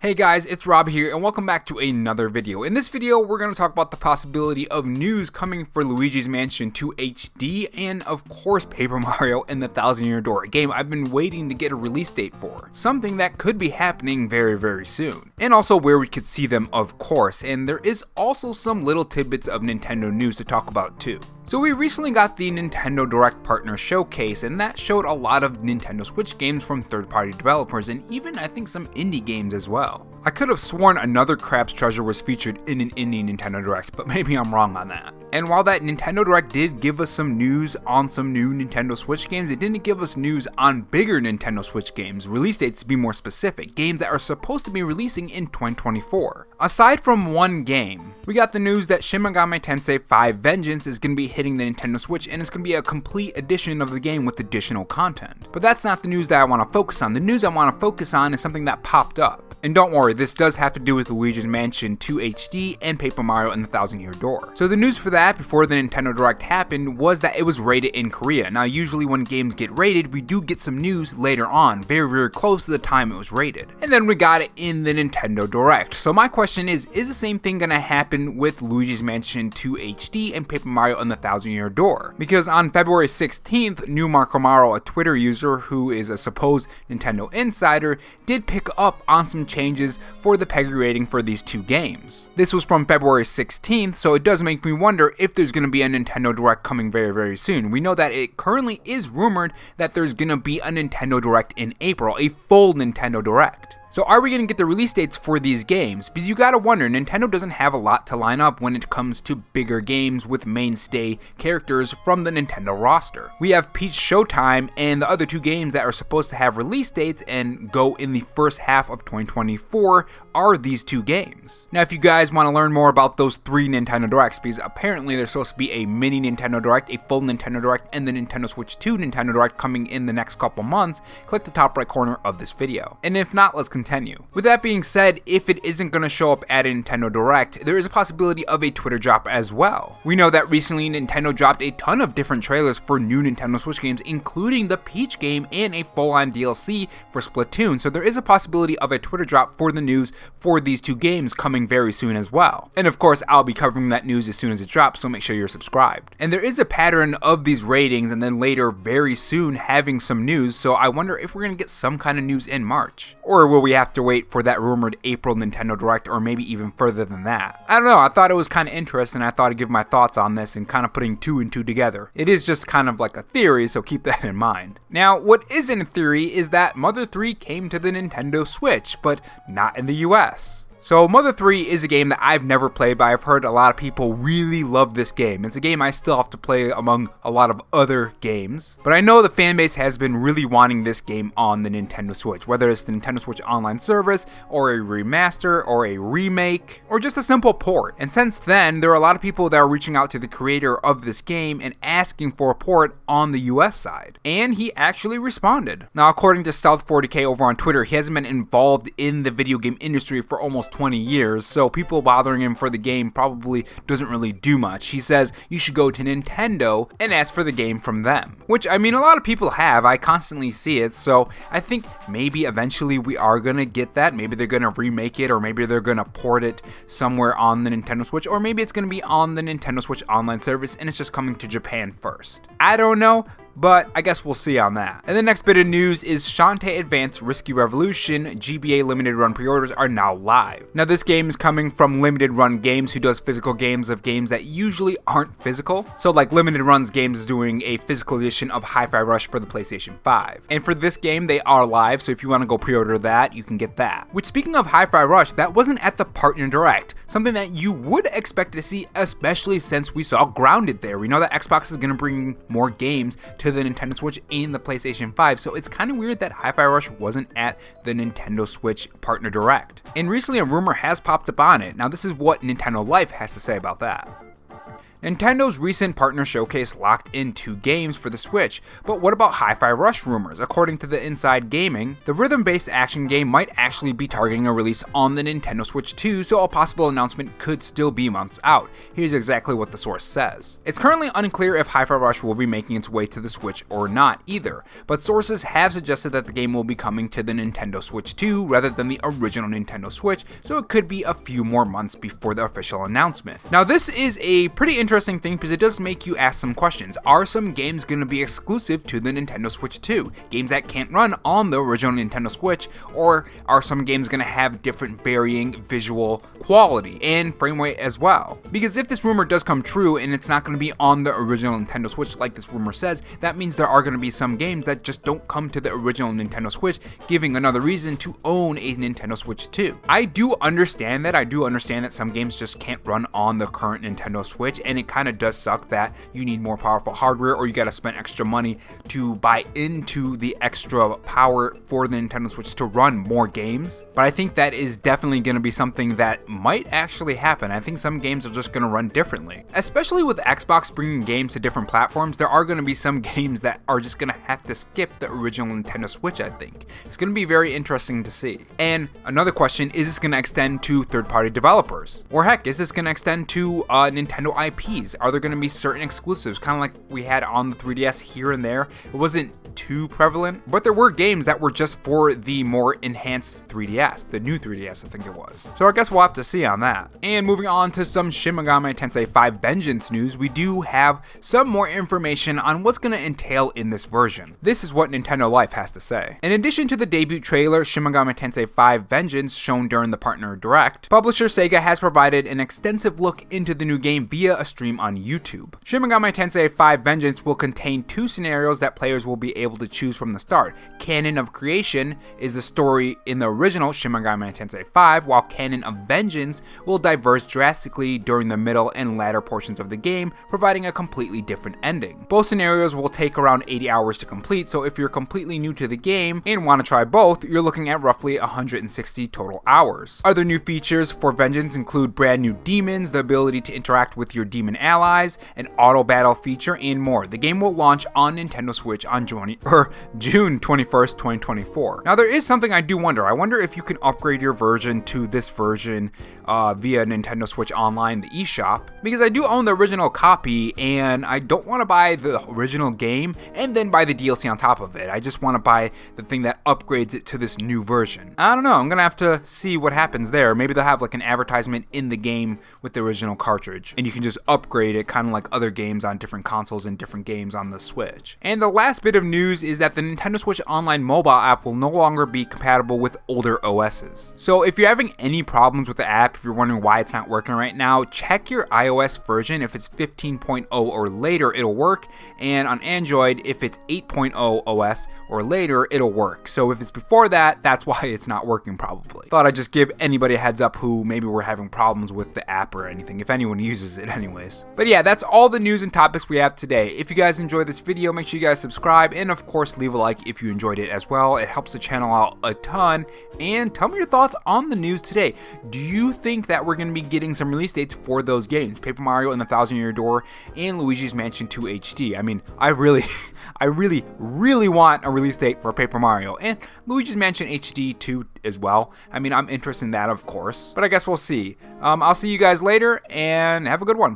Hey guys, it's Rob here and welcome back to another video. In this video, we're going to talk about the possibility of news coming for Luigi's Mansion 2 HD and of course Paper Mario and the Thousand Year Door, a game I've been waiting to get a release date for. Something that could be happening very soon. And also where we could see them, of course, and there is also some little tidbits of Nintendo news to talk about too. So we recently got the Nintendo Direct Partner Showcase, and that showed a lot of Nintendo Switch games from third-party developers, and even I think some indie games as well. I could have sworn another Crab's Treasure was featured in an indie Nintendo Direct, but maybe I'm wrong on that. And while that Nintendo Direct did give us some news on some new Nintendo Switch games, it didn't give us news on bigger Nintendo Switch games, release dates to be more specific, games that are supposed to be releasing in 2024. Aside from one game, we got the news that Shin Megami Tensei V Vengeance is going to be hitting the Nintendo Switch, and it's going to be a complete edition of the game with additional content. But that's not the news that I want to focus on. The news I want to focus on is something that popped up. And don't worry, this does have to do with Luigi's Mansion 2 HD and Paper Mario and the Thousand Year Door. So the news for that before the Nintendo Direct happened was that it was rated in Korea. Now usually when games get rated, we do get some news later on, very close to the time it was rated. And then we got it in the Nintendo Direct. So my question is the same thing gonna happen with Luigi's Mansion 2 HD and Paper Mario and the Thousand Year Door? Because on February 16th, New Marco Maro, a Twitter user who is a supposed Nintendo insider, did pick up on some changes for the PEGI rating for these two games. This was from February 16th, so it does make me wonder if there's going to be a Nintendo Direct coming very soon. We know that it currently is rumored that there's going to be a Nintendo Direct in April, a full Nintendo Direct. So are we going to get the release dates for these games? Because you gotta wonder, Nintendo doesn't have a lot to line up when it comes to bigger games with mainstay characters from the Nintendo roster. We have Peach Showtime and the other two games that are supposed to have release dates and go in the first half of 2024 are these two games. Now if you guys want to learn more about those three Nintendo Directs, because apparently there's supposed to be a mini Nintendo Direct, a full Nintendo Direct, and the Nintendo Switch 2 Nintendo Direct coming in the next couple months, click the top right corner of this video. And if not, let's continue. With that being said, if it isn't going to show up at a Nintendo Direct, there is a possibility of a Twitter drop as well. We know that recently Nintendo dropped a ton of different trailers for new Nintendo Switch games, including the Peach game and a full-on DLC for Splatoon, so there is a possibility of a Twitter drop for the news for these two games coming very soon as well. And of course, I'll be covering that news as soon as it drops, so make sure you're subscribed. And there is a pattern of these ratings and then later very soon having some news, so I wonder if we're going to get some kind of news in March. Or will we have to wait for that rumored April Nintendo Direct, or maybe even further than that? I don't know, I thought it was kind of interesting. I thought I'd give my thoughts on this and kind of putting two and two together. It is just kind of like a theory, so keep that in mind. Now, what isn't a theory is that Mother 3 came to the Nintendo Switch, but not in the US. So Mother 3 is a game that I've never played, but I've heard a lot of people really love this game. It's a game I still have to play among a lot of other games. But I know the fanbase has been really wanting this game on the Nintendo Switch, whether it's the Nintendo Switch Online service, or a remaster, or a remake, or just a simple port. And since then, there are a lot of people that are reaching out to the creator of this game and asking for a port on the US side. And he actually responded. Now, according to Stealth40k over on Twitter, he hasn't been involved in the video game industry for almost 20 years, so people bothering him for the game probably doesn't really do much. He says you should go to Nintendo and ask for the game from them, which I mean a lot of people have. I constantly see it, so I think maybe eventually we are gonna get that. Maybe they're gonna remake it, or maybe they're gonna port it somewhere on the Nintendo Switch, or maybe it's gonna be on the Nintendo Switch Online service and it's just coming to Japan first. I don't know, but I guess we'll see on that. And the next bit of news is Shantae Advanced Risky Revolution GBA limited run pre-orders are now live. Now this game is coming from Limited Run Games, who does physical games of games that usually aren't physical. So like Limited Run's Games is doing a physical edition of Hi-Fi Rush for the PlayStation 5. And for this game, they are live, so if you want to go pre-order that, you can get that. Which, speaking of Hi-Fi Rush, that wasn't at the Partner Direct, something that you would expect to see, especially since we saw Grounded there. We know that Xbox is going to bring more games to the Nintendo Switch and the PlayStation 5, so it's kind of weird that Hi-Fi Rush wasn't at the Nintendo Switch Partner Direct. And recently a rumor has popped up on it. Now this is what Nintendo Life has to say about that. Nintendo's recent partner showcase locked in 2 games for the Switch, but what about Hi-Fi Rush rumors? According to the Inside Gaming, the rhythm-based action game might actually be targeting a release on the Nintendo Switch 2, so a possible announcement could still be months out. Here's exactly what the source says. It's currently unclear if Hi-Fi Rush will be making its way to the Switch or not either, but sources have suggested that the game will be coming to the Nintendo Switch 2 rather than the original Nintendo Switch, so it could be a few more months before the official announcement. Now this is a pretty interesting thing because it does make you ask some questions. Are some games going to be exclusive to the Nintendo Switch 2? Games that can't run on the original Nintendo Switch, or are some games going to have different varying visual quality and frame rate as well? Because if this rumor does come true and it's not going to be on the original Nintendo Switch like this rumor says, that means there are going to be some games that just don't come to the original Nintendo Switch, giving another reason to own a Nintendo Switch 2. I do understand that some games just can't run on the current Nintendo Switch, and it kind of does suck that you need more powerful hardware or you got to spend extra money to buy into the extra power for the Nintendo Switch to run more games. But I think that is definitely going to be something that might actually happen. I think some games are just going to run differently. Especially with Xbox bringing games to different platforms, there are going to be some games that are just going to have to skip the original Nintendo Switch, I think. It's going to be very interesting to see. And another question, is this going to extend to third-party developers? Or heck, is this going to extend to Nintendo IPs? Are there going to be certain exclusives, kind of like we had on the 3DS here and there? It wasn't too prevalent, but there were games that were just for the more enhanced 3DS, the new 3DS I think it was. So I guess we'll have to see on that. And moving on to some Shin Megami Tensei V Vengeance news, we do have some more information on what's going to entail in this version. This is what Nintendo Life has to say. In addition to the debut trailer Shin Megami Tensei V Vengeance shown during the partner direct, publisher Sega has provided an extensive look into the new game via a stream on YouTube. Shin Megami Tensei V Vengeance will contain 2 scenarios that players will be able to choose from the start. Canon of Creation is the story in the original Shin Megami Tensei V, while Canon of Vengeance will diverge drastically during the middle and latter portions of the game, providing a completely different ending. Both scenarios will take around 80 hours to complete, so if you're completely new to the game and want to try both, you're looking at roughly 160 total hours. Other new features for Vengeance include brand new demons, the ability to interact with your demon allies, an auto battle feature, and more. The game will launch on Nintendo Switch on June 21st, 2024. Now there is something I do wonder. I wonder if you can upgrade your version to this version via Nintendo Switch Online, the eShop, because I do own the original copy and I don't want to buy the original game and then buy the DLC on top of it. I just want to buy the thing that upgrades it to this new version. I don't know, I'm gonna have to see what happens there. Maybe they'll have like an advertisement in the game with the original cartridge and you can just upgrade it kind of like other games on different consoles and different games on the Switch. And the last bit of news is that the Nintendo Switch Online mobile app will no longer be compatible with older OSs. So if you're having any problems with the app, if you're wondering why it's not working right now, check your iOS version. If it's 15.0 or later, it'll work. And on Android, if it's 8.0 OS or later, it'll work. So if it's before that, that's why it's not working probably. Thought I'd just give anybody a heads up who maybe were having problems with the app or anything, if anyone uses it anyways. But yeah, that's all the news and topics we have today. If you guys enjoyed this video, make sure you guys subscribe and of course leave a like if you enjoyed it as well. It helps the channel out a ton. And tell me your thoughts on the news today. Do you think that we're going to be getting some release dates for those games? Paper Mario and the Thousand Year Door and Luigi's Mansion 2 HD. I mean, I really want a release date for Paper Mario and Luigi's Mansion HD 2 as well. I mean, I'm interested in that, of course, but I guess we'll see. I'll see you guys later and have a good one.